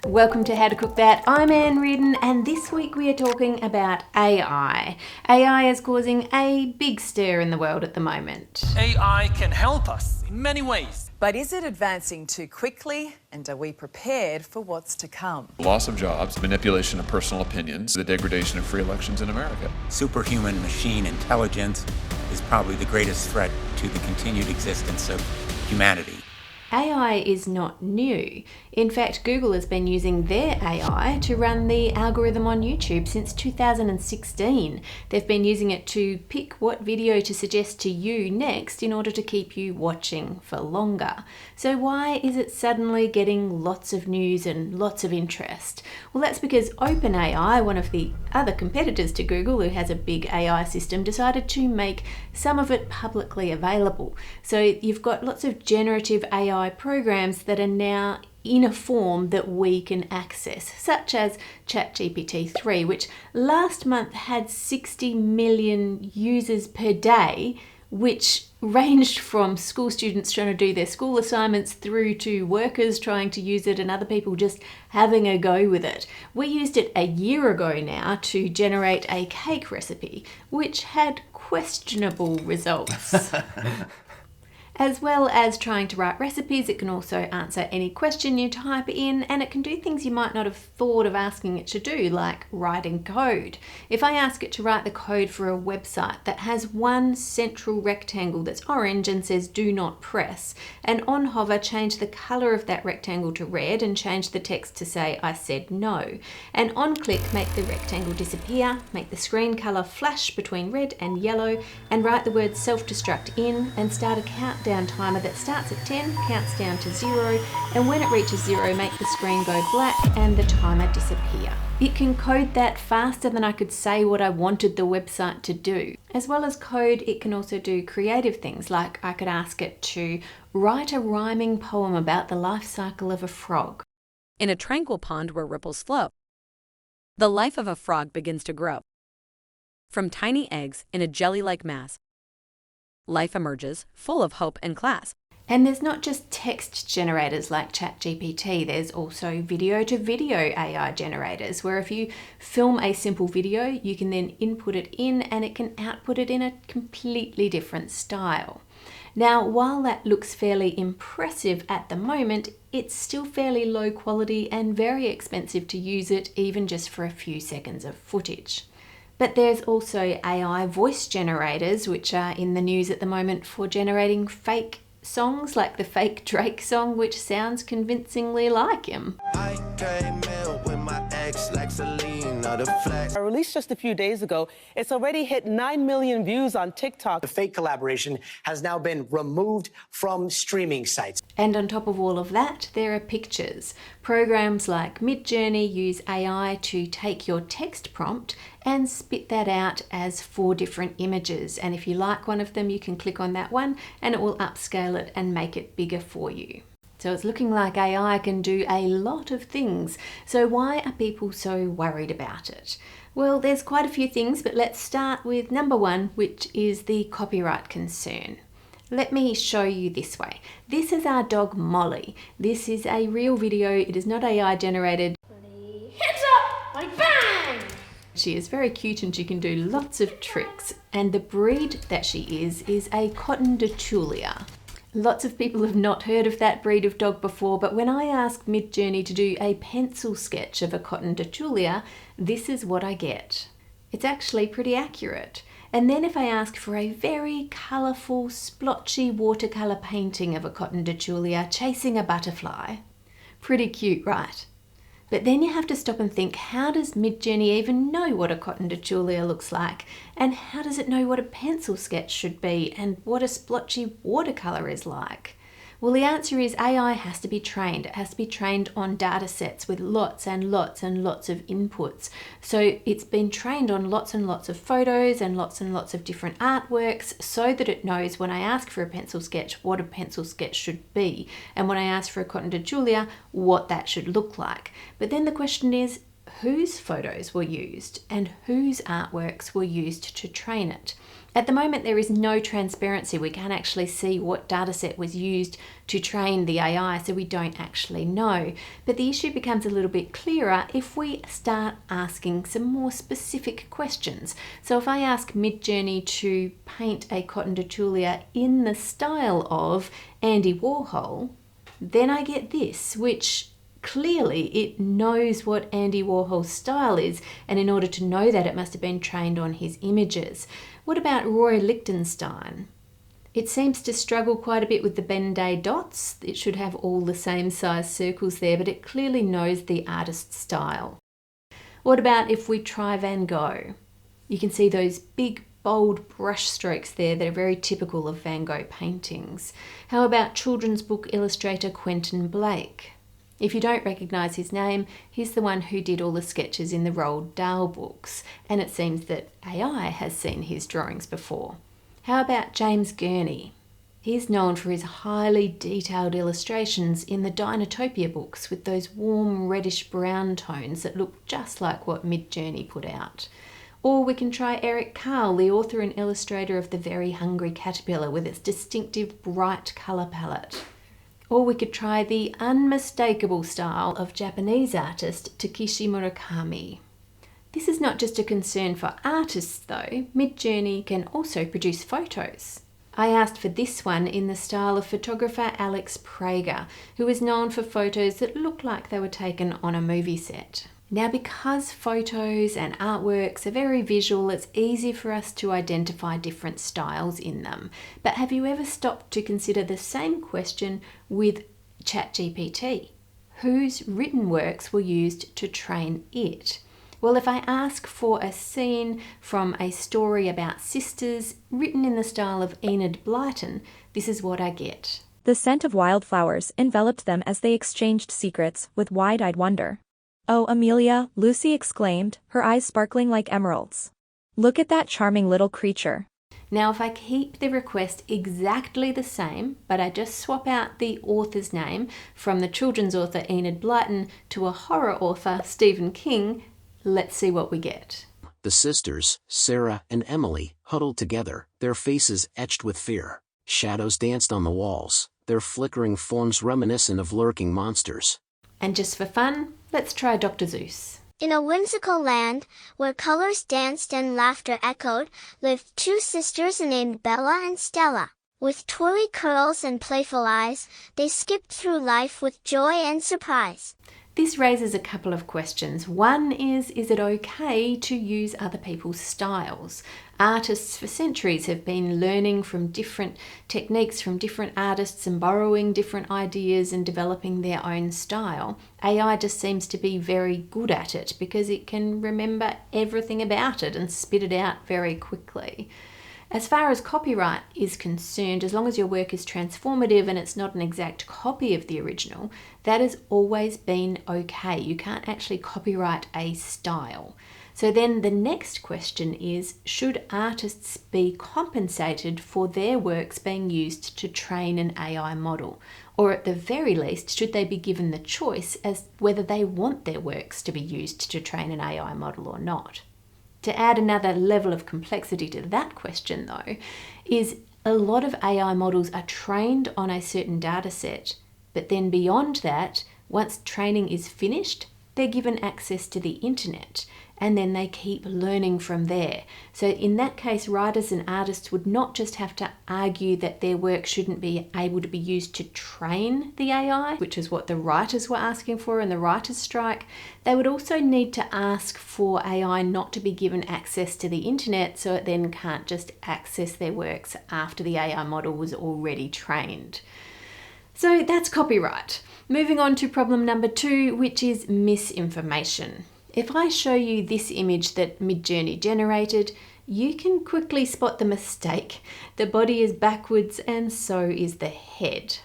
Welcome to How to Cook That. I'm Ann Reardon, and this week we are talking about AI. AI is causing a big stir in the world at the moment. AI can help us in many ways. But is it advancing too quickly, and are we prepared for what's to come? Loss of jobs, manipulation of personal opinions, the degradation of free elections in America. Superhuman machine intelligence is probably the greatest threat to the continued existence of humanity. AI is not new. In fact, Google has been using their AI to run the algorithm on YouTube since 2016. They've been using it to pick what video to suggest to you next in order to keep you watching for longer. So why is it suddenly getting lots of news and lots of interest? Well, that's because OpenAI, one of the other competitors to Google who has a big AI system, decided to make some of it publicly available. So you've got lots of generative AI programs that are now in a form that we can access, such as ChatGPT 3, which last month had 60 million users per day, which ranged from school students trying to do their school assignments through to workers trying to use it and other people just having a go with it. We used it a year ago now to generate a cake recipe, which had questionable results. As well as trying to write recipes, it can also answer any question you type in, and it can do things you might not have thought of asking it to do, like writing code. If I ask it to write the code for a website that has one central rectangle that's orange and says do not press, and on hover change the colour of that rectangle to red and change the text to say I said no, and on click make the rectangle disappear, make the screen colour flash between red and yellow, and write the word self-destruct in, and start a countdown timer that starts at 10, counts down to 0, and when it reaches 0, make the screen go black and the timer disappear. It can code that faster than I could say what I wanted the website to do. As well as code, it can also do creative things, like I could ask it to write a rhyming poem about the life cycle of a frog. In a tranquil pond where ripples flow, the life of a frog begins to grow. From tiny eggs in a jelly-like mass, life emerges, full of hope and class. And there's not just text generators like ChatGPT, there's also video-to-video AI generators, where if you film a simple video, you can then input it in and it can output it in a completely different style. Now, while that looks fairly impressive at the moment, it's still fairly low quality and very expensive to use it, even just for a few seconds of footage. But there's also AI voice generators, which are in the news at the moment for generating fake songs, like the fake Drake song, which sounds convincingly like him. Released just a few days ago, it's already hit 9 million views on TikTok. The fake collaboration has now been removed from streaming sites. And on top of all of that, there are pictures. Programs like Midjourney use AI to take your text prompt and spit that out as 4 different images. And if you like one of them, you can click on that one and it will upscale it and make it bigger for you. So it's looking like AI can do a lot of things. So why are people so worried about it? Well, there's quite a few things, but let's start with number 1, which is the copyright concern. Let me show you this way. This is our dog Molly. This is a real video. It is not AI generated. Hands up! Like bang! She is very cute and she can do lots of tricks. And the breed that she is a Cotton d'Atulia. Lots of people have not heard of that breed of dog before, but when I asked Midjourney to do a pencil sketch of a Cotton d'Atulia, this is what I get. It's actually pretty accurate. And then if I ask for a very colourful, splotchy watercolour painting of a Cotton d'Atulia chasing a butterfly, pretty cute, right? But then you have to stop and think, how does Midjourney even know what a Cotton d'Atulia looks like? And how does it know what a pencil sketch should be and what a splotchy watercolour is like? Well, the answer is AI has to be trained. It has to be trained on data sets with lots and lots and lots of inputs. So it's been trained on lots and lots of photos and lots of different artworks so that it knows when I ask for a pencil sketch, what a pencil sketch should be. And when I ask for a Cotton d'Atulia, what that should look like. But then the question is whose photos were used and whose artworks were used to train it. At the moment, there is no transparency. We can't actually see what dataset was used to train the AI, so we don't actually know. But the issue becomes a little bit clearer if we start asking some more specific questions. So if I ask Midjourney to paint a cotton datulia in the style of Andy Warhol, then I get this, which clearly it knows what Andy Warhol's style is, and in order to know that, it must have been trained on his images. What about Roy Lichtenstein? It seems to struggle quite a bit with the Ben-Day dots. It should have all the same size circles there, but it clearly knows the artist's style. What about if we try Van Gogh? You can see those big bold brush strokes there that are very typical of Van Gogh paintings. How about children's book illustrator Quentin Blake? If you don't recognise his name, he's the one who did all the sketches in the Roald Dahl books, and it seems that AI has seen his drawings before. How about James Gurney? He's known for his highly detailed illustrations in the Dinotopia books with those warm reddish-brown tones that look just like what Midjourney put out. Or we can try Eric Carle, the author and illustrator of The Very Hungry Caterpillar, with its distinctive bright colour palette. Or we could try the unmistakable style of Japanese artist Takeshi Murakami. This is not just a concern for artists though. Midjourney can also produce photos. I asked for this one in the style of photographer Alex Prager, who is known for photos that look like they were taken on a movie set. Now, because photos and artworks are very visual, it's easy for us to identify different styles in them. But have you ever stopped to consider the same question with ChatGPT? Whose written works were used to train it? Well, if I ask for a scene from a story about sisters written in the style of Enid Blyton, this is what I get. The scent of wildflowers enveloped them as they exchanged secrets with wide-eyed wonder. "Oh, Amelia," Lucy exclaimed, her eyes sparkling like emeralds. "Look at that charming little creature." Now, if I keep the request exactly the same, but I just swap out the author's name from the children's author Enid Blyton to a horror author Stephen King, let's see what we get. The sisters, Sarah and Emily, huddled together, their faces etched with fear. Shadows danced on the walls, their flickering forms reminiscent of lurking monsters. And just for fun, let's try Dr. Seuss. In a whimsical land, where colors danced and laughter echoed, lived two sisters named Bella and Stella. With twirly curls and playful eyes, they skipped through life with joy and surprise. This raises a couple of questions. One is it okay to use other people's styles? Artists for centuries have been learning from different techniques from different artists and borrowing different ideas and developing their own style. AI just seems to be very good at it because it can remember everything about it and spit it out very quickly. As far as copyright is concerned, as long as your work is transformative and it's not an exact copy of the original, that has always been okay. You can't actually copyright a style. So then the next question is, should artists be compensated for their works being used to train an AI model? Or at the very least, should they be given the choice as whether they want their works to be used to train an AI model or not? To add another level of complexity to that question though, is a lot of AI models are trained on a certain data set, but then beyond that, once training is finished, they're given access to the internet and then they keep learning from there. So in that case, writers and artists would not just have to argue that their work shouldn't be able to be used to train the AI, which is what the writers were asking for in the writers' strike. They would also need to ask for AI not to be given access to the internet so it then can't just access their works after the AI model was already trained. So that's copyright. Moving on to problem number 2, which is misinformation. If I show you this image that Midjourney generated, you can quickly spot the mistake. The body is backwards and so is the head.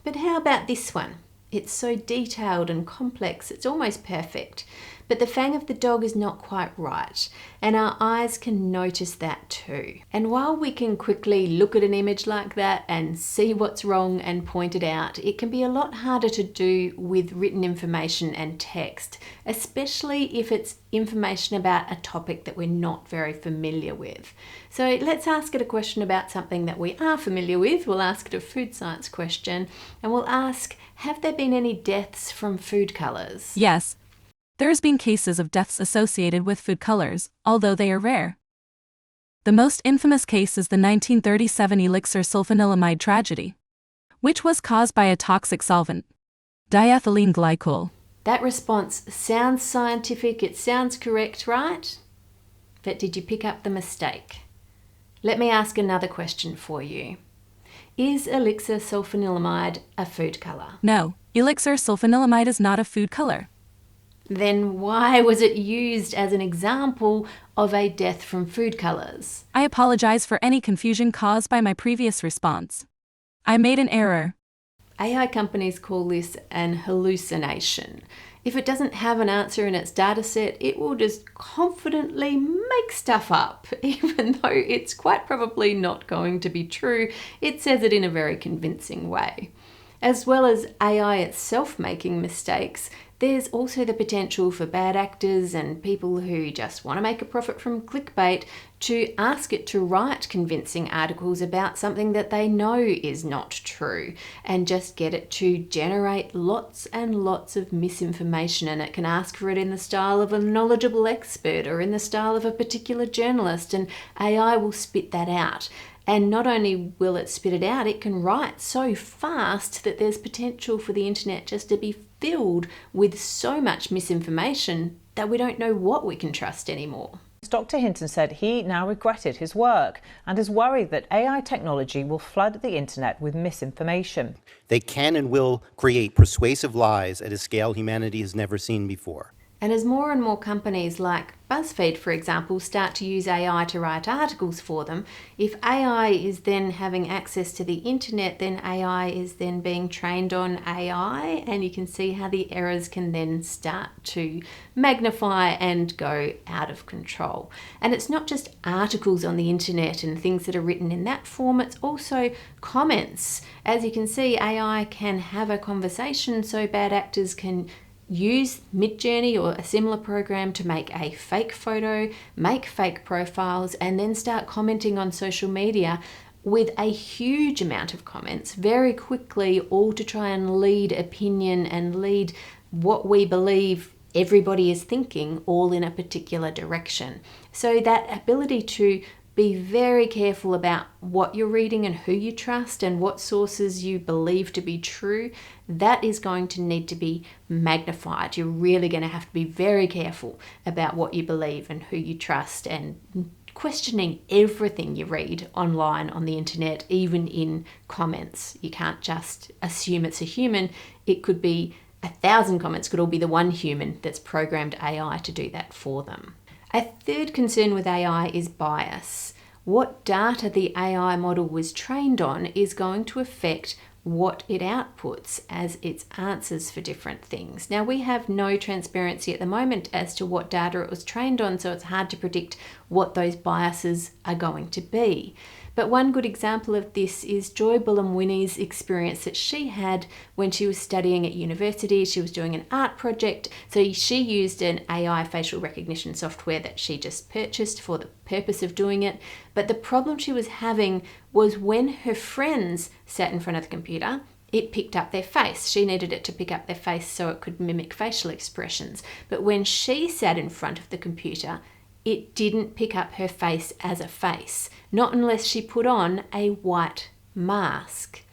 But how about this one? It's so detailed and complex, it's almost perfect. But the fang of the dog is not quite right, and our eyes can notice that too. And while we can quickly look at an image like that and see what's wrong and point it out, it can be a lot harder to do with written information and text, especially if it's information about a topic that we're not very familiar with. So let's ask it a question about something that we are familiar with. We'll ask it a food science question, and we'll ask, have there been any deaths from food colours? Yes. There's been cases of deaths associated with food colors, although they are rare. The most infamous case is the 1937 elixir sulfanilamide tragedy, which was caused by a toxic solvent, diethylene glycol. That response sounds scientific, it sounds correct, right? But did you pick up the mistake? Let me ask another question for you. Is elixir sulfanilamide a food colour? No, elixir sulfanilamide is not a food color. Then why was it used as an example of a death from food colours? I apologize for any confusion caused by my previous response. I made an error. AI companies call this an hallucination. If it doesn't have an answer in its dataset, it will just confidently make stuff up, even though it's quite probably not going to be true. It says it in a very convincing way. As well as AI itself making mistakes, there's also the potential for bad actors and people who just want to make a profit from clickbait to ask it to write convincing articles about something that they know is not true, and just get it to generate lots and lots of misinformation. And it can ask for it in the style of a knowledgeable expert or in the style of a particular journalist, and AI will spit that out. And not only will it spit it out, it can write so fast that there's potential for the internet just to be filled with so much misinformation that we don't know what we can trust anymore. Dr. Hinton said he now regretted his work and is worried that AI technology will flood the internet with misinformation. They can and will create persuasive lies at a scale humanity has never seen before. And as more and more companies like BuzzFeed, for example, start to use AI to write articles for them, if AI is then having access to the internet, then AI is then being trained on AI, and you can see how the errors can then start to magnify and go out of control. And it's not just articles on the internet and things that are written in that form, it's also comments. As you can see, AI can have a conversation, so bad actors can use midjourney or a similar program to make a fake photo, make fake profiles, and then start commenting on social media with a huge amount of comments very quickly, all to try and lead opinion and lead what we believe everybody is thinking, all in a particular direction. So that ability to be very careful about what you're reading and who you trust and what sources you believe to be true, that is going to need to be magnified. You're really going to have to be very careful about what you believe and who you trust, and questioning everything you read online on the internet, even in comments. You can't just assume it's a human. It could be 1,000 comments, could all be the one human that's programmed AI to do that for them. A third concern with AI is bias. What data the AI model was trained on is going to affect what it outputs as its answers for different things. Now, we have no transparency at the moment as to what data it was trained on, so it's hard to predict what those biases are going to be. But one good example of this is Joy Bullum-Winnie's experience that she had when she was studying at university. She was doing an art project, so she used an AI facial recognition software that she just purchased for the purpose of doing it. But the problem she was having was when her friends sat in front of the computer, it picked up their face. She needed it to pick up their face so it could mimic facial expressions. But when she sat in front of the computer, it didn't pick up her face as a face, not unless she put on a white mask.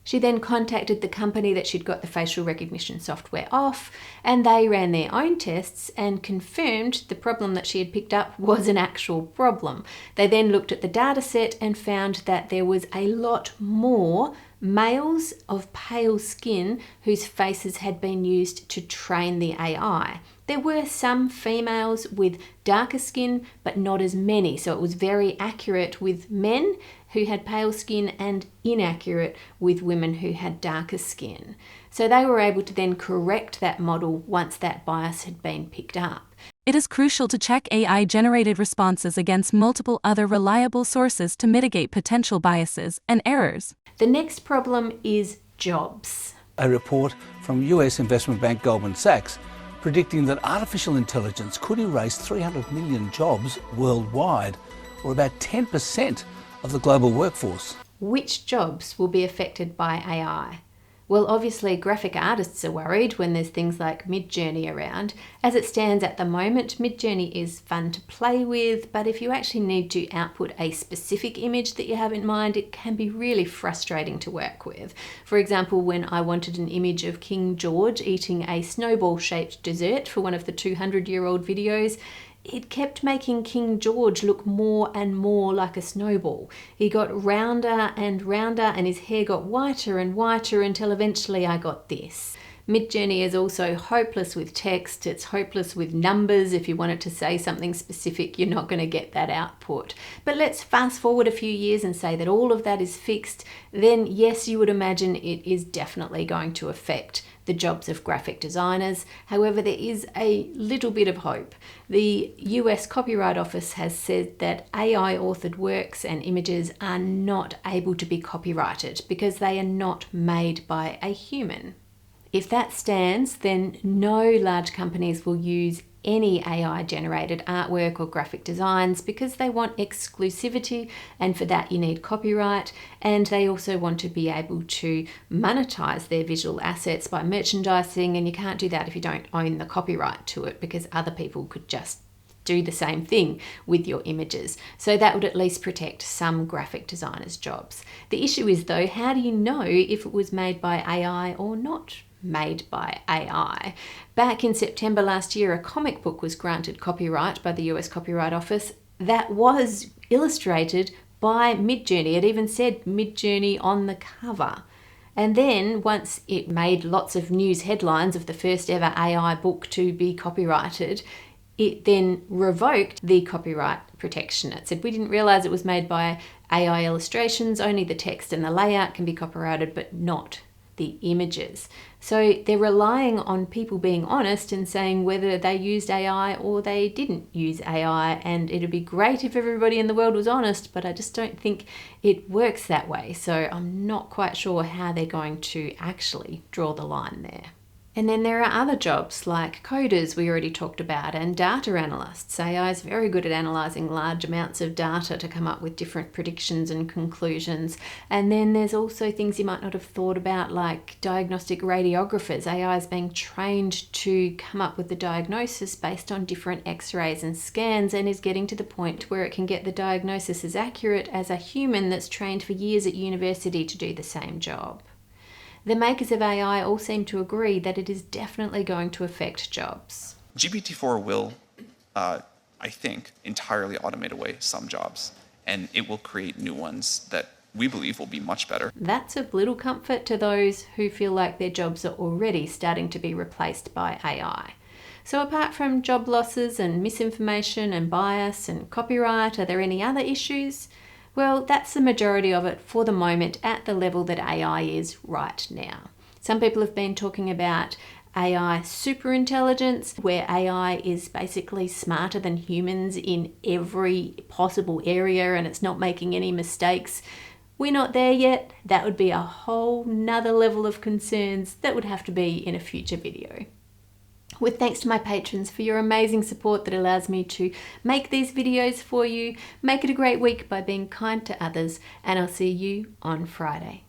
She then contacted the company that she'd got the facial recognition software off, and they ran their own tests and confirmed the problem that she had picked up was an actual problem. They then looked at the data set and found that there was a lot more males of pale skin whose faces had been used to train the AI. There were some females with darker skin, but not as many, so it was very accurate with men who had pale skin and inaccurate with women who had darker skin. So they were able to then correct that model once that bias had been picked up. It is crucial to check AI-generated responses against multiple other reliable sources to mitigate potential biases and errors. The next problem is jobs. A report from US investment bank Goldman Sachs predicting that artificial intelligence could erase 300 million jobs worldwide, or about 10% of the global workforce. Which jobs will be affected by AI? Well, obviously graphic artists are worried when there's things like Midjourney around. As it stands at the moment, Midjourney is fun to play with, but if you actually need to output a specific image that you have in mind, it can be really frustrating to work with. For example, when I wanted an image of King George eating a snowball-shaped dessert for one of the 200-year-old videos, it kept making King George look more and more like a snowball. He got rounder and rounder and his hair got whiter and whiter until eventually I got this. Midjourney is also hopeless with text, it's hopeless with numbers. If you want it to say something specific, you're not going to get that output. But let's fast forward a few years and say that all of that is fixed, then yes, you would imagine it is definitely going to affect the jobs of graphic designers. However, there is a little bit of hope. The US Copyright Office has said that AI authored works and images are not able to be copyrighted because they are not made by a human. If that stands, then no large companies will use any AI-generated artwork or graphic designs because they want exclusivity, and for that you need copyright, and they also want to be able to monetize their visual assets by merchandising, and you can't do that if you don't own the copyright to it because other people could just do the same thing with your images. So that would at least protect some graphic designers' jobs. The issue is though, how do you know if it was made by AI or not made by AI? Back in September last year, a comic book was granted copyright by the US Copyright Office that was illustrated by Midjourney. It even said Midjourney on the cover. And then once it made lots of news headlines of the first ever AI book to be copyrighted, it then revoked the copyright protection. It said, we didn't realize it was made by AI illustrations, only the text and the layout can be copyrighted, but not the images. So they're relying on people being honest and saying whether they used AI or they didn't use AI, and it'd be great if everybody in the world was honest, but I just don't think it works that way. So I'm not quite sure how they're going to actually draw the line there. And then there are other jobs like coders we already talked about, and data analysts. AI is very good at analysing large amounts of data to come up with different predictions and conclusions. And then there's also things you might not have thought about, like diagnostic radiographers. AI is being trained to come up with the diagnosis based on different x-rays and scans, and is getting to the point where it can get the diagnosis as accurate as a human that's trained for years at university to do the same job. The makers of AI all seem to agree that it is definitely going to affect jobs. GPT-4 will, I think, entirely automate away some jobs, and it will create new ones that we believe will be much better. That's of little comfort to those who feel like their jobs are already starting to be replaced by AI. So apart from job losses and misinformation and bias and copyright, are there any other issues? Well, that's the majority of it for the moment at the level that AI is right now. Some people have been talking about AI superintelligence, where AI is basically smarter than humans in every possible area and it's not making any mistakes. We're not there yet. That would be a whole nother level of concerns that would have to be in a future video. With thanks to my patrons for your amazing support that allows me to make these videos for you. Make it a great week by being kind to others, and I'll see you on Friday.